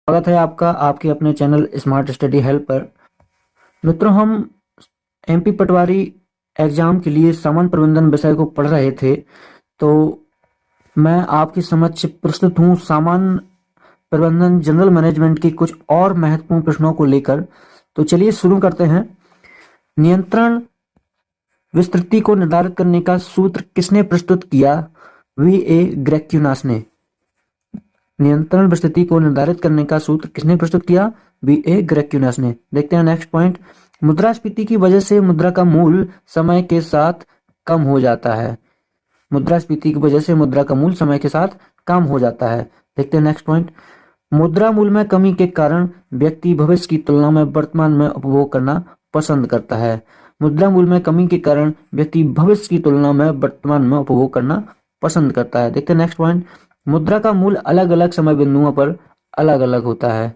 स्वागत है आपका आपके अपने चैनल स्मार्ट स्टडी हेल्प पर। मित्रों, हम एमपी पटवारी एग्जाम के लिए सामान प्रबंधन विषय को पढ़ रहे थे, तो मैं आपके समक्ष प्रस्तुत हूँ सामान प्रबंधन जनरल मैनेजमेंट के कुछ और महत्वपूर्ण प्रश्नों को लेकर। तो चलिए शुरू करते हैं। नियंत्रण विस्तृति को निर्धारित करने का सूत्र किसने प्रस्तुत किया? वी.ए. ग्रेक्यूनास ने। नियंत्रण विस्तृति को निर्धारित करने का सूत्र किसने प्रस्तुत किया? वी.ए. ग्रेक्यूनास ने। देखते हैं नेक्स्ट पॉइंट। मुद्रास्फीति की वजह से मुद्रा का मूल्य समय के साथ कम हो जाता है। मुद्रास्फीति की वजह से मुद्रा का मूल्य समय के साथ कम हो जाता है। देखते हैं नेक्स्ट पॉइंट। मुद्रा मूल्य में कमी के कारण व्यक्ति भविष्य की तुलना में वर्तमान में उपभोग करना पसंद करता है। मुद्रा मूल्य में कमी के कारण व्यक्ति भविष्य की तुलना में वर्तमान में उपभोग करना पसंद करता है। देखते हैं नेक्स्ट पॉइंट। मुद्रा का मूल्य अलग अलग समय बिंदुओं पर अलग अलग होता है।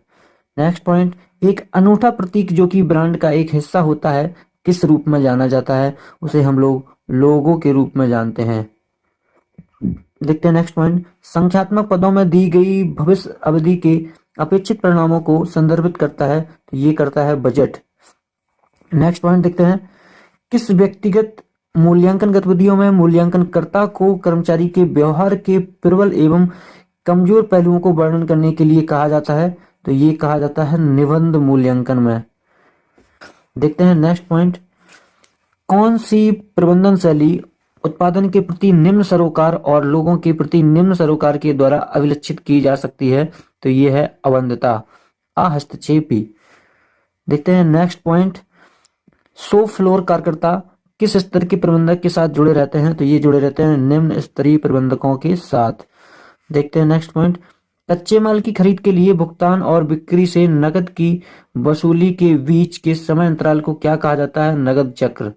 Next point. एक अनूठा प्रतीक जो कि ब्रांड का एक हिस्सा होता है किस रूप में जाना जाता है? उसे हम लोग लोगो के रूप में जानते हैं। देखते हैं नेक्स्ट पॉइंट। संख्यात्मक पदों में दी गई भविष्य अवधि के अपेक्षित परिणामों को संदर्भित करता है, तो ये करता है बजट। नेक्स्ट पॉइंट देखते हैं। किस व्यक्तिगत मूल्यांकन गतिविधियों में मूल्यांकनकर्ता को कर्मचारी के व्यवहार के प्रबल एवं कमजोर पहलुओं को वर्णन करने के लिए कहा जाता है? तो ये कहा जाता है निबंध मूल्यांकन में। देखते हैं नेक्स्ट पॉइंट। कौन सी प्रबंधन शैली उत्पादन के प्रति निम्न सरोकार और लोगों के प्रति निम्न सरोकार के द्वारा अभिलक्षित की जा सकती है? तो ये है अवंधता, अहस्तक्षेपी। देखते हैं नेक्स्ट पॉइंट। शो फ्लोर कार्यकर्ता किस स्तर के प्रबंधक के साथ जुड़े रहते हैं? तो ये जुड़े रहते हैं निम्न स्तरीय प्रबंधकों के साथ। देखते हैं नेक्स्ट पॉइंट। कच्चे माल की खरीद के लिए भुगतान और बिक्री से नकद की वसूली के बीच के समय अंतराल को क्या कहा जाता है? नकद चक्र।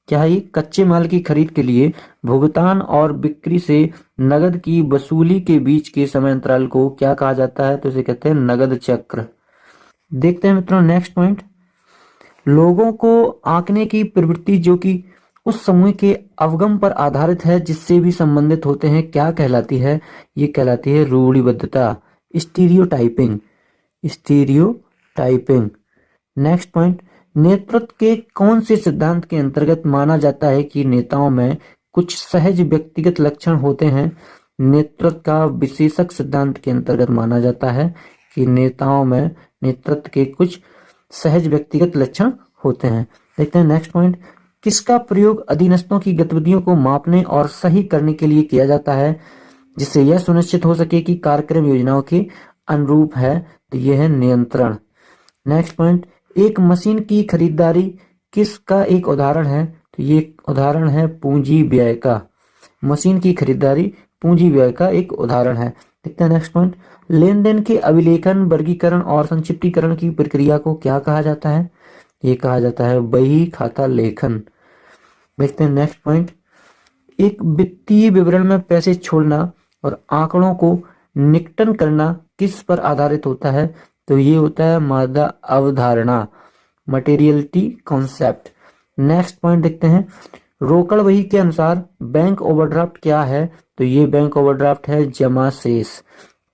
क्या है ये? कच्चे माल की खरीद के लिए भुगतान और बिक्री से नकद की वसूली के बीच के समय अंतराल को क्या कहा जाता है? तो इसे कहते हैं नकद चक्र। देखते हैं मित्रों नेक्स्ट पॉइंट। लोगों को आंकने की प्रवृत्ति जो कि उस समूह के अवगम पर आधारित है जिससे भी संबंधित होते हैं, क्या कहलाती है? ये कहलाती है रूढ़िबद्धता, स्टीरियोटाइपिंग। स्टीरियोटाइपिंग। Next point. नेतृत्व के कौन से सिद्धांत के अंतर्गत माना जाता है कि नेताओं में कुछ सहज व्यक्तिगत लक्षण होते हैं? नेतृत्व का विशेषक सिद्धांत के अंतर्गत माना जाता है कि नेताओं में नेतृत्व के कुछ सहज व्यक्तिगत लक्षण होते हैं। देखते हैं नेक्स्ट पॉइंट। किसका प्रयोग अधीनस्थों की गतिविधियों को मापने और सही करने के लिए किया जाता है जिससे यह सुनिश्चित हो सके कि कार्यक्रम योजनाओं के अनुरूप है? तो यह है नियंत्रण। Next point. एक मशीन की खरीदारी किसका एक उदाहरण है? तो ये उदाहरण है पूंजी व्यय का। मशीन की खरीदारी पूंजी व्यय का एक उदाहरण है। देखते हैं नेक्स्ट पॉइंट। लेन देन के अभिलेखन, वर्गीकरण और संक्षिप्तीकरण की प्रक्रिया को क्या कहा जाता है? ये कहा जाता है बही खाता लेखन। देखते हैं नेक्स्ट पॉइंट। एक वित्तीय विवरण में पैसे छोड़ना और आंकड़ों को निकटन करना किस पर आधारित होता है? तो ये होता है मादा अवधारणा, मटेरियलिटी कॉन्सेप्ट। नेक्स्ट पॉइंट देखते हैं। रोकड़ बही के अनुसार बैंक ओवरड्राफ्ट क्या है? तो ये बैंक ओवरड्राफ्ट है जमा शेष,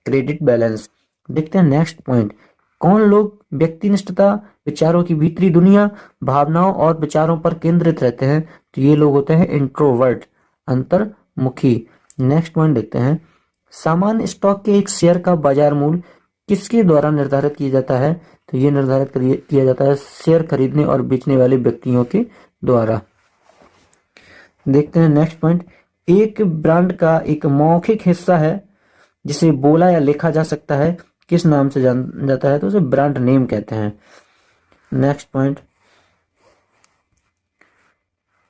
क्रेडिट बैलेंस। देखते हैं नेक्स्ट पॉइंट। कौन लोग व्यक्तिनिष्ठता, विचारों की भीतरी दुनिया, भावनाओं और विचारों पर केंद्रित रहते हैं? तो ये लोग होते हैं इंट्रोवर्ट, अंतर्मुखी। नेक्स्ट पॉइंट देखते हैं। सामान्य स्टॉक के एक शेयर का बाजार मूल्य किसके द्वारा निर्धारित किया जाता है? तो ये निर्धारित किया जाता है शेयर खरीदने और बेचने वाले व्यक्तियों के द्वारा। देखते हैं नेक्स्ट पॉइंट। एक ब्रांड का एक मौखिक हिस्सा है जिसे बोला या लिखा जा सकता है, किस नाम से जाना जाता है? तो उसे ब्रांड नेम कहते हैं। Next point.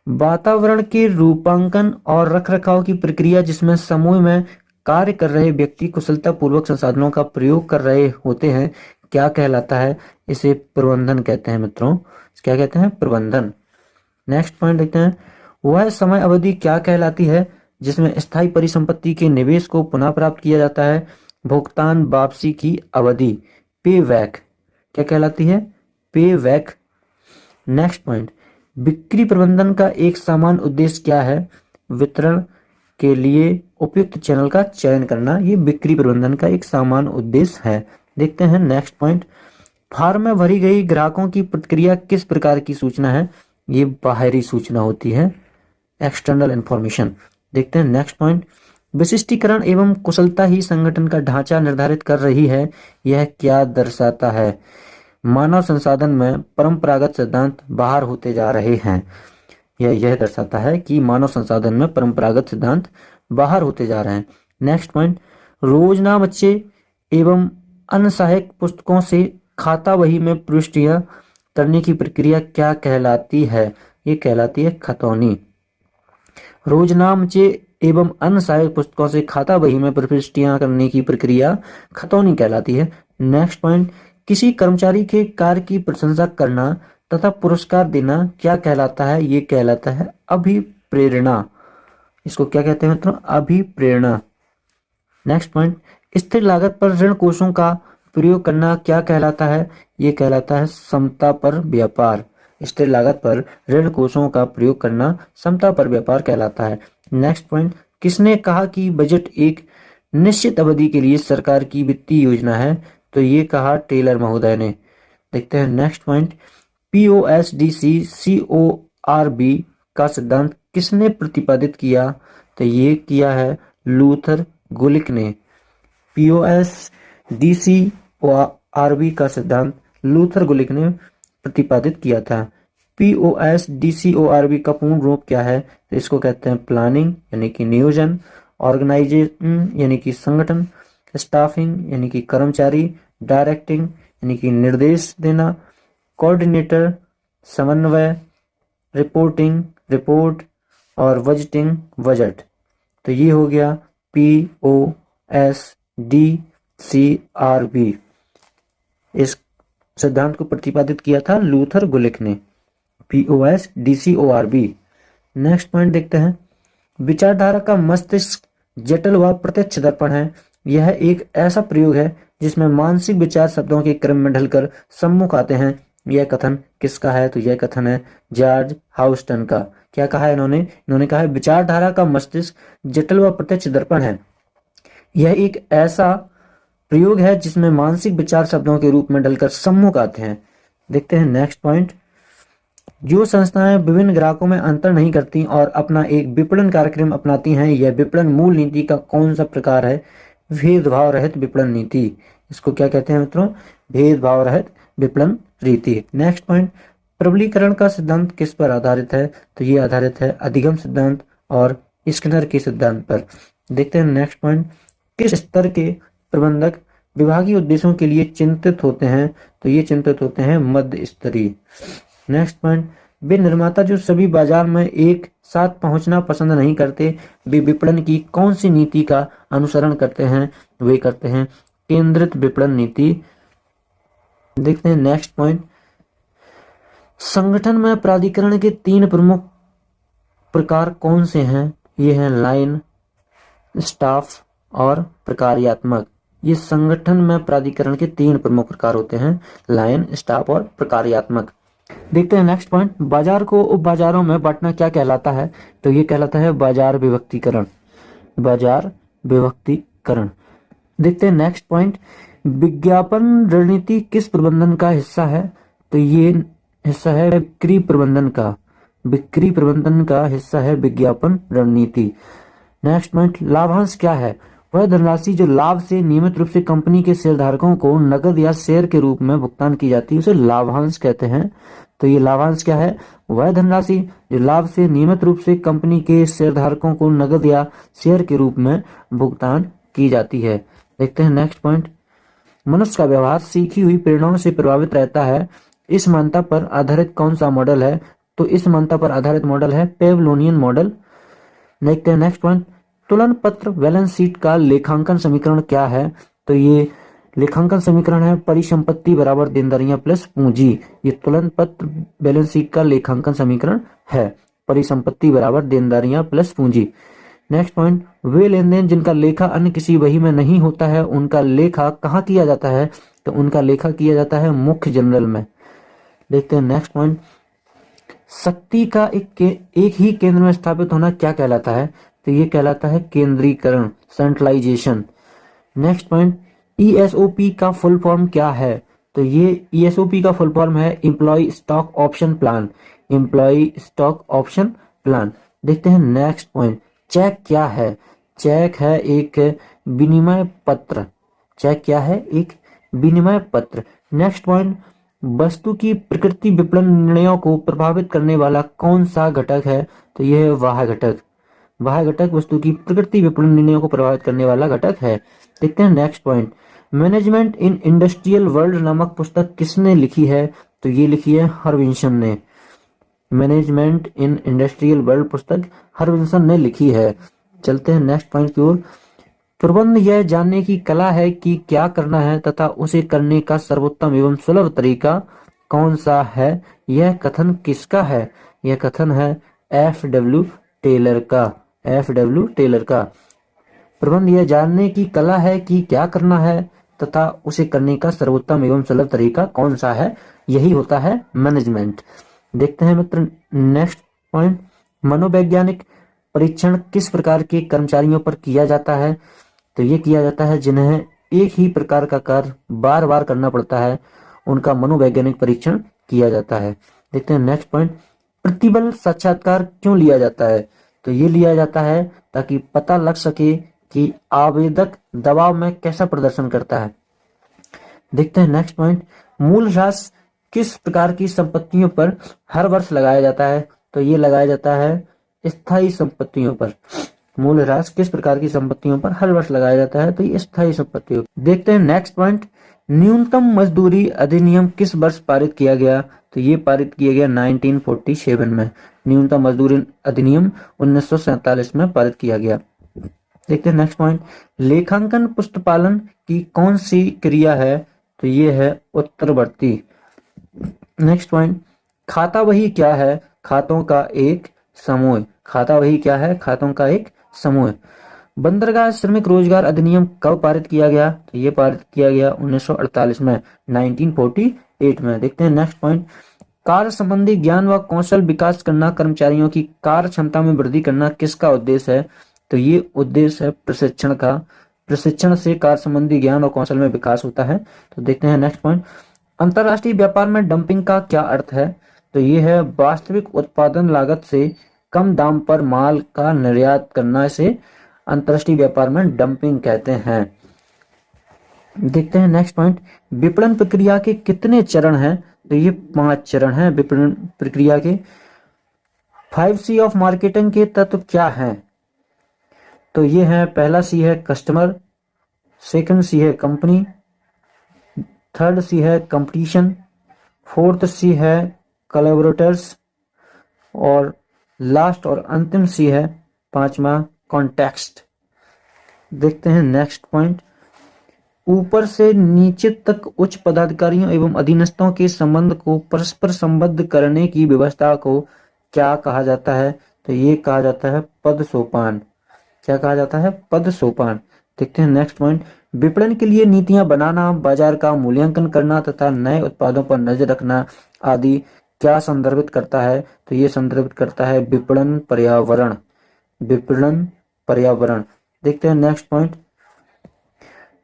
वातावरण के रूपांकन और रखरखाव की प्रक्रिया जिसमें समूह में कार्य कर रहे व्यक्ति कुशलता पूर्वक संसाधनों का प्रयोग कर रहे होते हैं, क्या कहलाता है? इसे प्रबंधन कहते हैं मित्रों। क्या कहते हैं? प्रबंधन। नेक्स्ट पॉइंट देखते हैं। वह समय अवधि क्या कहलाती है जिसमें स्थायी परिसंपत्ति के निवेश को पुनः प्राप्त किया जाता है? भुगतान वापसी की अवधि, पे बैक। क्या कहलाती है? पे बैक। Next point. बिक्री प्रबंधन का एक सामान्य उद्देश्य क्या है? वितरण के लिए उपयुक्त चैनल का चयन करना, ये बिक्री प्रबंधन का एक सामान्य उद्देश्य है। देखते हैं नेक्स्ट पॉइंट, फॉर्म में भरी गई ग्राहकों की प्रतिक्रिया किस प्रकार की सूचना है? ये बाहरी सूचना होती है, एक्सटर्नल इंफॉर्मेशन। देखते हैं नेक्स्ट पॉइंट, विशिष्टीकरण एवं कुशलता ही संगठन का ढांचा निर्धारित कर रही है, यह क्या दर्शाता है? मानव संसाधन में परंपरागत सिद्धांत बाहर होते जा रहे हैं। यह दर्शाता है कि मानव संसाधन में परंपरागत सिद्धांत बाहर होते जा रहे हैं। नेक्स्ट पॉइंट, रोजनामचे एवं अन्य सहायक पुस्तकों से खाता बही में प्रविष्टियां करने की प्रक्रिया क्या कहलाती है? ये कहलाती है खतौनी। रोजनामचे एवं अन्य सहायक पुस्तकों से खाता बही में प्रविष्टियां करने की प्रक्रिया खतौनी कहलाती है। नेक्स्ट पॉइंट, किसी कर्मचारी के कार्य की प्रशंसा करना तथा पुरस्कार देना क्या कहलाता है? ये कहलाता है अभिप्रेरणा। इसको क्या कहते हैं मित्रों? अभिप्रेरणा। नेक्स्ट पॉइंट, स्थिर लागत पर ऋण कोषों का प्रयोग करना क्या कहलाता है? ये कहलाता है समता पर व्यापार। स्थिर लागत पर ऋण कोषों का प्रयोग करना समता पर व्यापार कहलाता है। नेक्स्ट पॉइंट, किसने कहा कि बजट एक निश्चित अवधि के लिए सरकार की वित्तीय योजना है? तो ये कहा टेलर महोदय ने। देखते हैं नेक्स्ट पॉइंट, POSDC CORB का सिद्धांत किसने प्रतिपादित किया? तो ये किया है लूथर गुलिक ने। POSDC ORB का सिद्धांत लूथर गुलिक ने प्रतिपादित किया था। POSDC ORB का पूर्ण रूप क्या है? तो इसको कहते हैं प्लानिंग यानी कि नियोजन, ऑर्गेनाइजेशन यानी कि संगठन, स्टाफिंग यानी कि कर्मचारी, डायरेक्टिंग यानी कि निर्देश देना, कोऑर्डिनेटर समन्वय, रिपोर्टिंग रिपोर्ट, और बजटिंग बजट। तो ये हो गया POSDCORB। इस सिद्धांत को प्रतिपादित किया था लूथर गुलिक ने। POSDCORB। नेक्स्ट पॉइंट देखते हैं, विचारधारा का मस्तिष्क जटिल व प्रत्यक्ष दर्पण है। यह एक ऐसा प्रयोग है जिसमें मानसिक विचार शब्दों के क्रम में ढलकर सम्मुख आते हैं। यह कथन किसका है? तो यह कथन है जॉर्ज हाउस्टन का। क्या कहा है इन्होंने कहा है विचारधारा का मस्तिष्क जटिल व प्रत्यक्ष दर्पण है। यह एक ऐसा प्रयोग है जिसमें मानसिक विचार शब्दों के रूप में ढलकर सम्मुख आते हैं। देखते हैं नेक्स्ट पॉइंट, जो संस्थाएं विभिन्न ग्राहकों में अंतर नहीं करती और अपना एक विपणन कार्यक्रम अपनाती हैं, यह विपणन मूल नीति का कौन सा प्रकार है? भेदभाव रहित विपणन नीति। इसको क्या कहते हैं मित्रों? भेदभाव रहित विपणन रीति। नेक्स्ट पॉइंट, प्रबलीकरण का सिद्धांत किस पर आधारित है? तो ये आधारित है अधिगम सिद्धांत और स्किनर के सिद्धांत पर। देखते हैं नेक्स्ट पॉइंट, किस स्तर के प्रबंधक विभागीय उद्देश्यों के लिए चिंतित होते हैं? तो ये चिंतित होते हैं मध्य स्तरीय। नेक्स्ट पॉइंट, वे निर्माता जो सभी बाजार में एक साथ पहुंचना पसंद नहीं करते, वे विपणन की कौन सी नीति का अनुसरण करते हैं? वे करते हैं केंद्रित विपणन नीति। देखते हैं नेक्स्ट पॉइंट, संगठन में प्राधिकरण के 3 प्रमुख प्रकार कौन से हैं? ये हैं लाइन, स्टाफ और प्रकार्यात्मक। ये संगठन में प्राधिकरण के 3 प्रमुख प्रकार होते हैं, लाइन, स्टाफ और प्रकार्यात्मक। देखते हैं नेक्स्ट पॉइंट, बाजार को उप बाजारों में बांटना क्या कहलाता है? तो ये कहलाता है बाजार विभक्तीकरण। बाजार विभक्तीकरण। देखते हैं नेक्स्ट पॉइंट, विज्ञापन रणनीति किस प्रबंधन का हिस्सा है? तो ये हिस्सा है बिक्री प्रबंधन का। बिक्री प्रबंधन का हिस्सा है विज्ञापन रणनीति। नेक्स्ट पॉइंट, लाभांश क्या है? वह धनराशि जो लाभ से नियमित रूप से कंपनी के शेयरधारकों को नकद या शेयर के रूप में भुगतान की जाती है, उसे लाभांश कहते हैं। तो ये लाभांश क्या है? वह धनराशि जो लाभ से नियमित रूप से कंपनी के शेयरधारकों को नकद या शेयर के रूप में भुगतान की जाती है। देखते हैं नेक्स्ट पॉइंट, मनुष्य का व्यवहार सीखी हुई प्रेरणाओं से प्रभावित रहता है। इस मान्यता पर आधारित कौन सा मॉडल है? तो इस मान्यता पर आधारित मॉडल है पेवलोनियन मॉडल। देखते हैं नेक्स्ट पॉइंट, तुलन पत्र बैलेंस शीट का लेखांकन समीकरण क्या है? तो ये लेखांकन समीकरण है परिसंपत्ति बराबर देनदारियां प्लस पूंजी। ये तुलन पत्र बैलेंस शीट का लेखांकन समीकरण है परिसंपत्ति बराबर देनदारियां प्लस पूंजी। नेक्स्ट पॉइंट, वे लेन देन जिनका लेखा अन्य किसी बही में नहीं होता है, उनका लेखा कहाँ किया जाता है? तो उनका लेखा किया जाता है मुख्य जनरल में। देखते हैं नेक्स्ट पॉइंट, शक्ति का एक ही केंद्र में स्थापित होना क्या कहलाता है? तो ये कहलाता है केंद्रीकरण, सेंट्रलाइजेशन। नेक्स्ट पॉइंट, ईएसओपी का फुल फॉर्म क्या है? तो ये ईएसओपी का फुल फॉर्म है employ stock option plan. Employ stock option plan. देखते हैं नेक्स्ट पॉइंट, चेक क्या है? चेक है एक विनिमय पत्र। चेक क्या है? एक विनिमय पत्र। नेक्स्ट पॉइंट, वस्तु की प्रकृति विपणन निर्णयों को प्रभावित करने वाला कौन सा घटक है? तो यह है वाह्य घटक। वाह्य घटक वस्तु की प्रकृति विपणन निर्णयों को प्रभावित करने वाला घटक है। देखते हैं next point, management in industrial world नामक पुस्तक किसने लिखी है? तो ये लिखी है हरविंसन ने। मैनेजमेंट इन इंडस्ट्रियल वर्ल्ड पुस्तक हरविंसन ने लिखी है। चलते हैं नेक्स्ट पॉइंट की ओर। प्रबंध यह जानने की कला है कि क्या करना है तथा उसे करने का सर्वोत्तम एवं सुलभ तरीका कौन सा है। यह कथन किसका है? यह कथन है एफ.डब्ल्यू. टेलर का। एफ.डब्ल्यू. टेलर का। प्रबंध यह जानने की कला है कि क्या करना है तथा उसे करने का सर्वोत्तम एवं सुलभ तरीका कौन सा है, यही होता है मैनेजमेंट। देखते हैं मित्र नेक्स्ट पॉइंट, मनोवैज्ञानिक परीक्षण किस प्रकार के कर्मचारियों पर किया जाता है? तो ये किया जाता है जिन्हें एक ही प्रकार का कार्य बार बार करना पड़ता है, उनका मनोवैज्ञानिक परीक्षण किया जाता है। देखते हैं नेक्स्ट पॉइंट, प्रतिबल साक्षात्कार क्यों लिया जाता है? तो ये लिया जाता है ताकि पता लग सके कि आवेदक दबाव में कैसा प्रदर्शन करता है। देखते हैं नेक्स्ट पॉइंट, मूल ह्रास किस प्रकार की संपत्तियों पर हर वर्ष लगाया जाता है? तो ये लगाया जाता है स्थायी संपत्तियों पर। मूल ह्रास किस प्रकार की संपत्तियों पर हर वर्ष लगाया जाता है? तो ये स्थायी संपत्तियों। देखते हैं नेक्स्ट पॉइंट, न्यूनतम मजदूरी अधिनियम किस वर्ष पारित किया गया? तो ये पारित किया गया 1947 में। न्यूनतम मजदूरी अधिनियम 1947 में पारित किया गया। देखते हैं नेक्स्ट पॉइंट, लेखांकन पुस्तपालन की कौन सी क्रिया है? तो ये है उत्तरवर्ती। नेक्स्ट पॉइंट, खाता बही क्या है? खातों का एक समूह। खाता बही क्या है? खातों का एक समूह। बंदरगाह श्रमिक रोजगार अधिनियम कब पारित किया गया? तो ये पारित किया गया 1948 में, 1948 में। देखते हैं नेक्स्ट पॉइंट, कार्य संबंधी ज्ञान व कौशल विकास करना, कर्मचारियों की कार्य क्षमता में वृद्धि करना किसका उद्देश्य है? तो ये उद्देश्य है प्रशिक्षण का। प्रशिक्षण से कार्य संबंधी ज्ञान और कौशल में विकास होता है। तो देखते हैं नेक्स्ट पॉइंट, अंतरराष्ट्रीय व्यापार में डंपिंग का क्या अर्थ है? तो ये है वास्तविक उत्पादन लागत से कम दाम पर माल का निर्यात करना से अंतरराष्ट्रीय व्यापार में डंपिंग कहते हैं। देखते हैं नेक्स्ट पॉइंट, विपणन प्रक्रिया के कितने चरण हैं? तो ये 5 चरण हैं विपणन प्रक्रिया के। 5C ऑफ मार्केटिंग के तत्व क्या हैं? तो ये है, पहला C है कस्टमर, सेकंड C है कंपनी, थर्ड C है कंपटीशन, फोर्थ C है कोलैबोरेटर्स और लास्ट और अंतिम C है 5वां कॉन्टेक्स्ट। देखते हैं नेक्स्ट पॉइंट, ऊपर से नीचे तक उच्च पदाधिकारियों एवं अधीनस्थों के संबंध को परस्पर संबद्ध करने की व्यवस्था को क्या कहा जाता है? तो ये कहा जाता है पद सोपान। क्या कहा जाता है? पद सोपान। देखते हैं नेक्स्ट पॉइंट, विपणन के लिए नीतियां बनाना, बाजार का मूल्यांकन करना तथा नए उत्पादों पर नजर रखना आदि क्या संदर्भित करता है? तो ये संदर्भित करता है विपणन पर्यावरण। विपणन पर्यावरण। देखते हैं नेक्स्ट पॉइंट,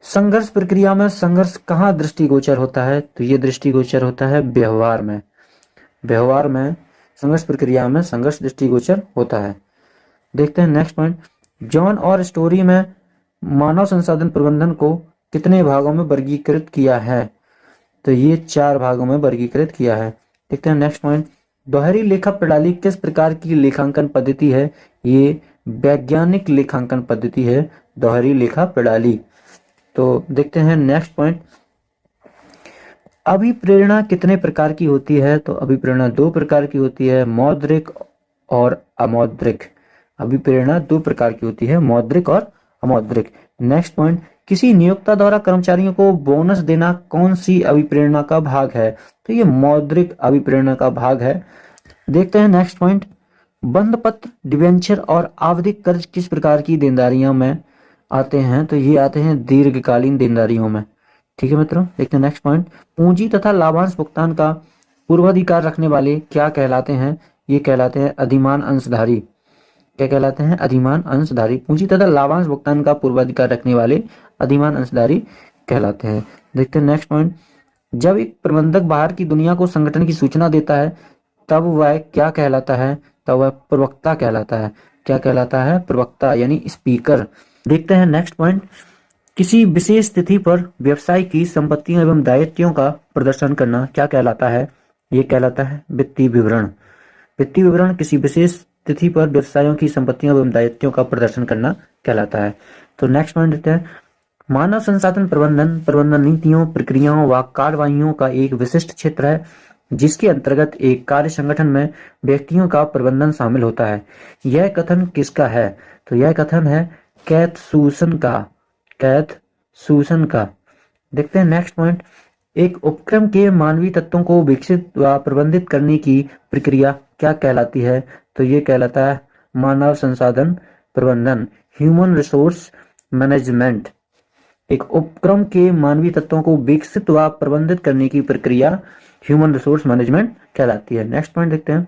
संघर्ष प्रक्रिया में संघर्ष कहाँ दृष्टिगोचर होता है? तो ये दृष्टिगोचर होता है व्यवहार में। व्यवहार में संघर्ष प्रक्रिया में संघर्ष दृष्टिगोचर होता है। देखते हैं नेक्स्ट पॉइंट, जॉन और स्टोरी में मानव संसाधन प्रबंधन को कितने भागों में वर्गीकृत किया है? तो ये 4 भागों में वर्गीकृत किया है। देखते हैं नेक्स्ट पॉइंट, दोहरी लेखा प्रणाली किस प्रकार की लेखांकन पद्धति है? ये वैज्ञानिक लेखांकन पद्धति है दोहरी लेखा प्रणाली। तो देखते हैं नेक्स्ट पॉइंट, अभिप्रेरणा कितने प्रकार की होती है? तो अभिप्रेरणा 2 प्रकार की होती है, मौद्रिक और अमौद्रिक। अभिप्रेरणा 2 प्रकार की होती है, मौद्रिक और अमौद्रिक। नेक्स्ट पॉइंट, किसी नियोक्ता द्वारा कर्मचारियों को बोनस देना कौन सी अभिप्रेरणा का भाग है? तो ये मौद्रिक अभिप्रेरणा का भाग है। देखते हैं नेक्स्ट पॉइंट, बंध पत्र, डिबेंचर और आवधिक कर्ज किस प्रकार की देनदारियों में आते हैं? तो ये आते हैं दीर्घकालीन देनदारियों में। ठीक है मित्रों, देखते हैं नेक्स्ट पॉइंट, पूंजी तथा लाभांश भुगतान का पूर्वाधिकार रखने वाले क्या कहलाते हैं? ये कहलाते हैं अधिमान अंशधारी। क्या कहलाते हैं? अधिमान अंशधारी। पूंजी तथा लाभांश भुगतान का पूर्वाधिकार रखने वाले अधिमान अंशधारी कहलाते हैं। देखते हैं नेक्स्ट पॉइंट। जब एक प्रबंधक बाहर की दुनिया को संगठन की सूचना देता है तब वह क्या कहलाता है? तब वह प्रवक्ता कहलाता है। क्या कहलाता है? प्रवक्ता यानी स्पीकर। देखते हैं नेक्स्ट पॉइंट। किसी विशेष तिथि पर व्यवसाय की संपत्तियों एवं दायित्वों का प्रदर्शन करना क्या कहलाता है? ये कहलाता है वित्तीय विवरण। वित्तीय विवरण किसी विशेष तिथि पर व्यवसायों की संपत्तियों एवं दायित्वों का प्रदर्शन करना कहलाता है। तो नेक्स्ट पॉइंट देते हैं। मानव संसाधन प्रबंधन प्रबंधन नीतियों, प्रक्रियाओं व कार्रवाइयों का एक विशिष्ट क्षेत्र है जिसके अंतर्गत एक कार्य संगठन में व्यक्तियों का प्रबंधन शामिल होता है। यह कथन किसका है? तो यह कथन है कैथ सूसन का। कैथ सूसन का। देखते हैं नेक्स्ट पॉइंट। एक उपक्रम के मानवीय तत्वों को विकसित व प्रबंधित करने की प्रक्रिया क्या कहलाती है? तो ये कहलाता है मानव संसाधन प्रबंधन, ह्यूमन रिसोर्स मैनेजमेंट। एक उपक्रम के मानवीय तत्वों को विकसित व प्रबंधित करने की प्रक्रिया ह्यूमन रिसोर्स मैनेजमेंट कहलाती है। नेक्स्ट पॉइंट देखते हैं।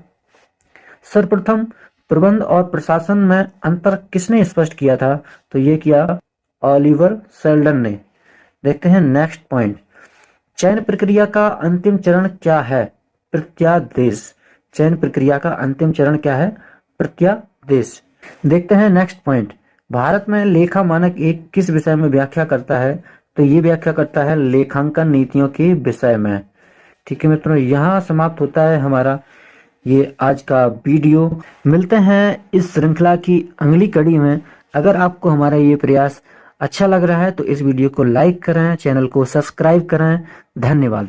सर्वप्रथम प्रबंध और प्रशासन में अंतर किसने स्पष्ट किया था? तो ये किया ऑलिवर सेल्डन ने। देखते हैं नेक्स्ट पॉइंट। चयन प्रक्रिया का अंतिम चरण क्या है? प्रत्यादेश। चयन प्रक्रिया का अंतिम चरण क्या है? प्रत्यादेश। देखते हैं नेक्स्ट पॉइंट। भारत में लेखा मानक एक किस विषय में व्याख्या करता है? तो ये व्याख्या करता है लेखांकन नीतियों के विषय में। ठीक है मित्रों, यहाँ समाप्त होता है हमारा ये आज का वीडियो। मिलते हैं इस श्रृंखला की अगली कड़ी में। अगर आपको हमारा ये प्रयास अच्छा लग रहा है तो इस वीडियो को लाइक करें, चैनल को सब्सक्राइब करें। धन्यवाद।